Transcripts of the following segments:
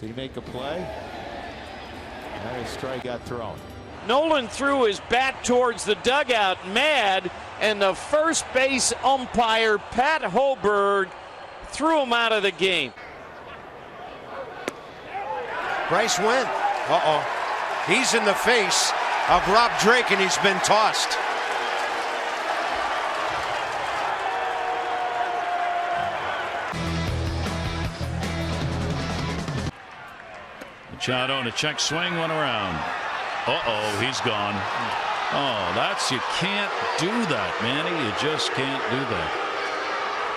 Did he make a play? And a strike got thrown. Nolan threw his bat towards the dugout, mad, and the first base umpire, Pat Hoberg, threw him out of the game. Bryce went. He's in the face of Rob Drake, and he's been tossed. Machado on a check swing, one around. He's gone. You can't do that, Manny. You just can't do that.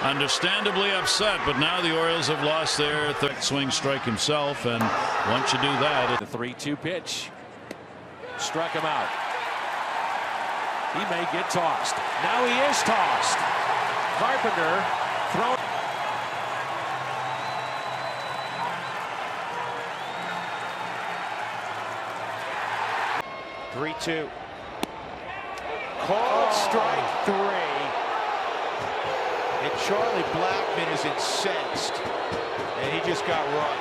Understandably upset, but now the Orioles have lost their third swing strike himself, and once you do that, the 3-2 pitch struck him out. He may get tossed. Now he is tossed. Carpenter thrown. Three-two. Called strike 3. And Charlie Blackmon is incensed. And he just got run.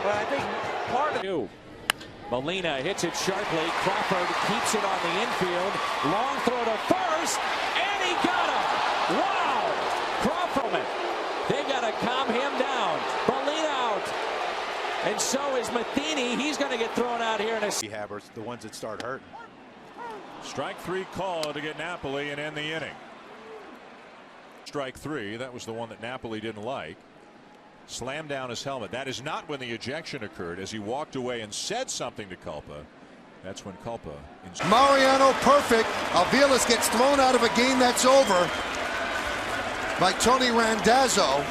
But I think part of you. Molina hits it sharply. Crawford keeps it on the infield. Long throw to first. And he got him. Wow. Crawford. They got to calm him down. Molina out. And so is Matheny. He's going to get thrown out here in a Rehabbers, the ones that start hurting. Strike 3 call to get Napoli and end the inning. Strike 3, that was the one that Napoli didn't like. Slammed down his helmet. That is not when the ejection occurred, as he walked away and said something to Culpa. That's when Culpa. Mariano perfect. Aviles gets thrown out of a game that's over by Tony Randazzo,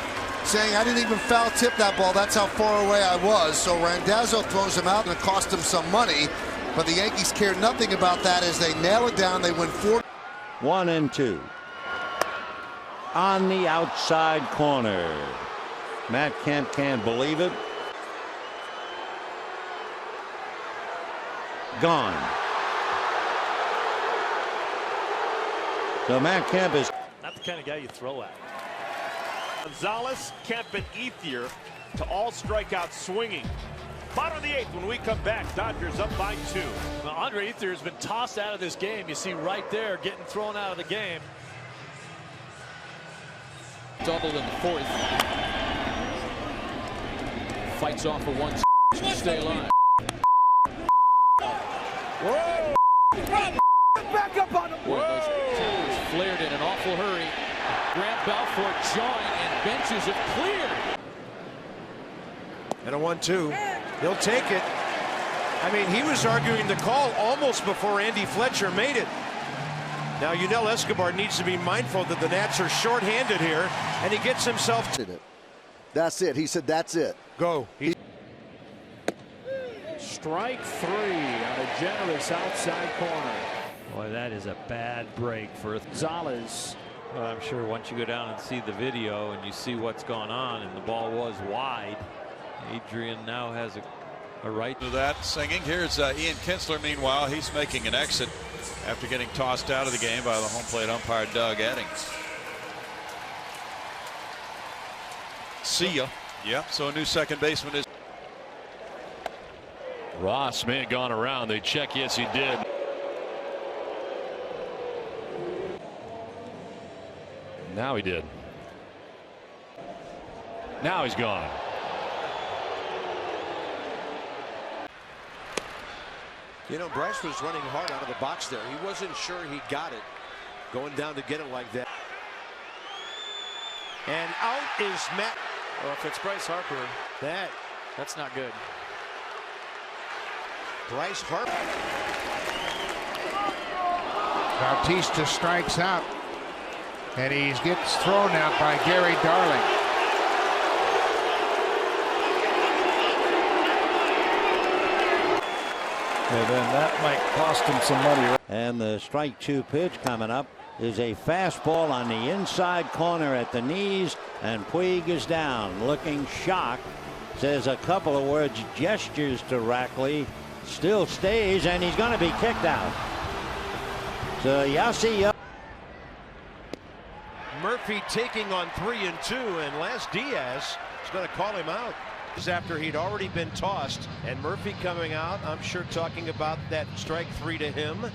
saying I didn't even foul tip that ball. That's how far away I was. So Randazzo throws him out, and it cost him some money. But the Yankees care nothing about that as they nail it down. They win 4. 1-2. On the outside corner. Matt Kemp can't believe it. Gone. So Matt Kemp is not the kind of guy you throw at. Gonzalez, Kemp, and Ethier to all strikeout swinging. Bottom of the 8th when we come back. Dodgers up by 2. Well, Andre Ethier has been tossed out of this game. You see right there getting thrown out of the game. Double in the 4th. Fights off for one to stay alive. Whoa! Back up on him. Those towers flared in an awful hurry. Grant Belfort jawing and benches have cleared. And a 1-2. He'll take it. I mean, he was arguing the call almost before Andy Fletcher made it. Now, Yunel Escobar needs to be mindful that the Nats are shorthanded here, and he gets himself. That's it. He said that's it. Go. Strike 3 on a generous outside corner. Boy, that is a bad break for Gonzalez. Well, I'm sure once you go down and see the video and you see what's going on, and the ball was wide, Adrian now has a right to that. Singing. Here's Ian Kinsler. Meanwhile, he's making an exit after getting tossed out of the game by the home plate umpire Doug Eddings. See ya. Yep. So a new second baseman is. Ross may have gone around. They check. Yes, he did. Now he did. Now he's gone. You know, Bryce was running hard out of the box there. He wasn't sure he got it going down to get it like that. And out is Matt. Well, if it's Bryce Harper, that's not good. Bryce Harper. Bautista strikes out. And he gets thrown out by Gary Darling. And then that might cost him some money. And the strike 2 pitch coming up is a fastball on the inside corner at the knees, and Puig is down looking shocked, says a couple of words, gestures to Rackley, still stays, and he's going to be kicked out. So Yassi Murphy taking on 3 and 2, and Les Diaz is going to call him out after he'd already been tossed. And Murphy coming out, I'm sure, talking about that strike 3 to him.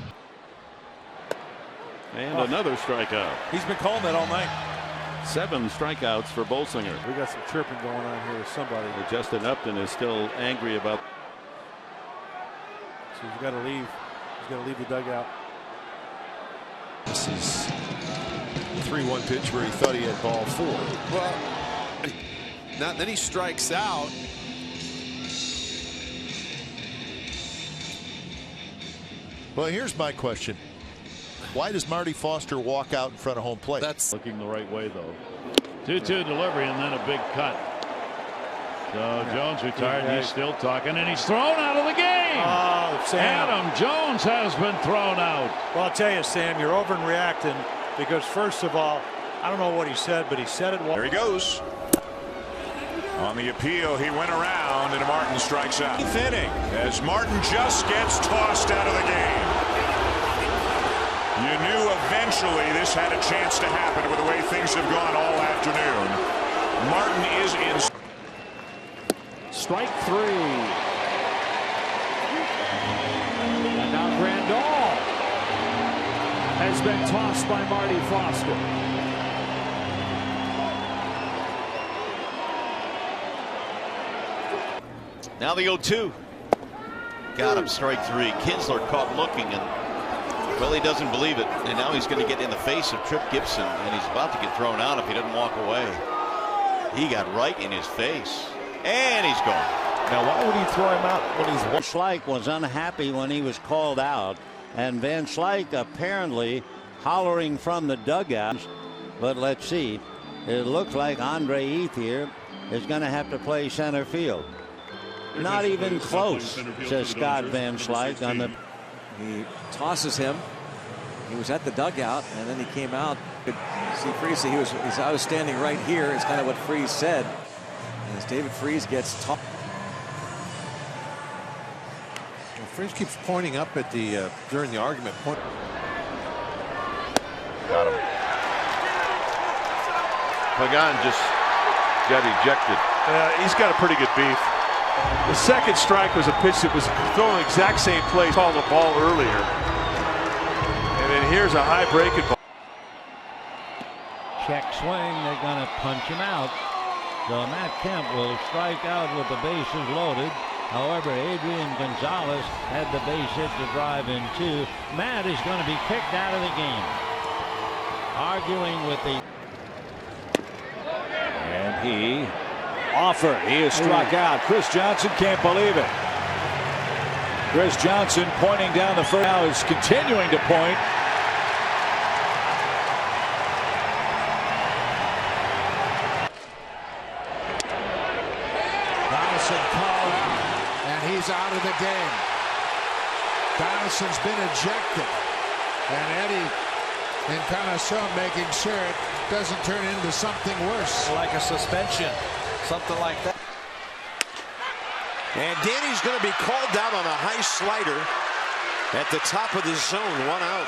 And another strikeout. He's been calling that all night. 7 strikeouts for Bolsinger. We got some chirping going on here with somebody. Justin Upton is still angry about. So he's got to leave. He's got to leave the dugout. This is the 3-1 pitch where he thought he had ball 4. Well, then he strikes out. Well, here's my question. Why does Marty Foster walk out in front of home plate? That's looking the right way, though. 2-2 delivery and then a big cut. So Jones retired. He's still talking, and he's thrown out of the game. Oh, Sam. Adam Jones has been thrown out. Well, I'll tell you, Sam, you're overreacting because, first of all, I don't know what he said, but he said it. There he goes. On the appeal, he went around, and Martin strikes out. 8th inning, as Martin just gets tossed out of the game. You knew eventually this had a chance to happen with the way things have gone all afternoon. Martin is in. Strike 3. And now Grandal has been tossed by Marty Foster. Now the 0-2. Got him, strike 3. Kinsler caught looking, and well, he doesn't believe it. And now he's going to get in the face of Tripp Gibson, and he's about to get thrown out if he doesn't walk away. He got right in his face, and he's gone. Now, why would he throw him out when he's... Van Slyke was unhappy when he was called out, and Van Slyke apparently hollering from the dugout. But let's see. It looks like Andre Ethier is going to have to play center field. Not even close, says Scott Van Slyke on the... He tosses him. He was at the dugout, and then he came out. You could see Freese. I was standing right here. Is kind of what Freese said. And as David Freese gets tossed. Well, Freese keeps pointing up at the during the argument. Got him. Pagan just got ejected. He's got a pretty good beef. The second strike was a pitch that was thrown the exact same place, called the ball earlier. And then here's a high breaking ball. Check swing. They're going to punch him out. So Matt Kemp will strike out with the bases loaded. However, Adrian Gonzalez had the base hit to drive in 2. Matt is going to be kicked out of the game. Arguing with the... And he is struck out. Chris Johnson can't believe it. Chris Johnson pointing down the first. Now is continuing to point. Donaldson called out, and he's out of the game. Donaldson's been ejected, and Eddie Encarnacion making sure it doesn't turn into something worse. Like a suspension, something like that. And Danny's going to be called out on a high slider at the top of the zone. 1 out.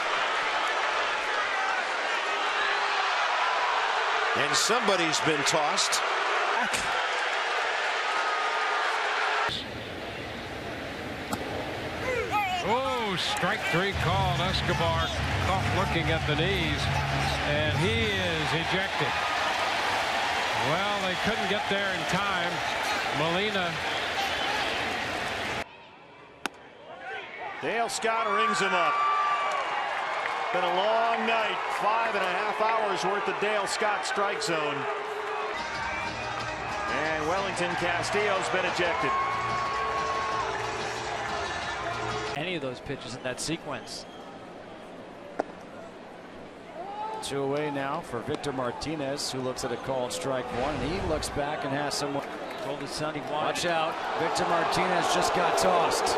And somebody's been tossed. Oh, strike 3 called. Escobar caught looking at the knees, and he is ejected. Well, they couldn't get there in time. Molina. Dale Scott rings him up. Been a long night. 5.5 hours worth of Dale Scott strike zone. And Wellington Castillo's been ejected. Any of those pitches in that sequence. 2 away now for Victor Martinez, who looks at a called strike 1, and he looks back and has someone told his son he watch out. Victor Martinez just got tossed.